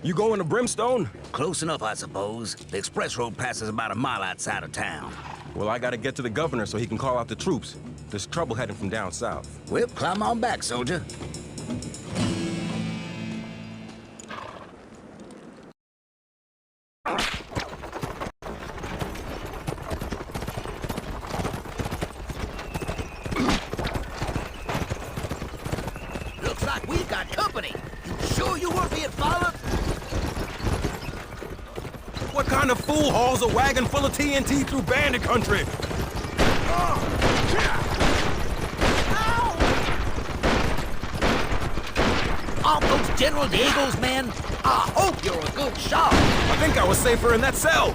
You going to Brimstone? Close enough, I suppose. The express road passes about a mile outside of town. Well, I gotta get to the governor so he can call out the troops. There's trouble heading from down south. Well, climb on back, soldier. Looks like we got company. You sure you weren't being followed? What kind of fool hauls a wagon full of TNT through bandit country? Aren't those General Diego's men? I hope you're a good shot. I think I was safer in that cell.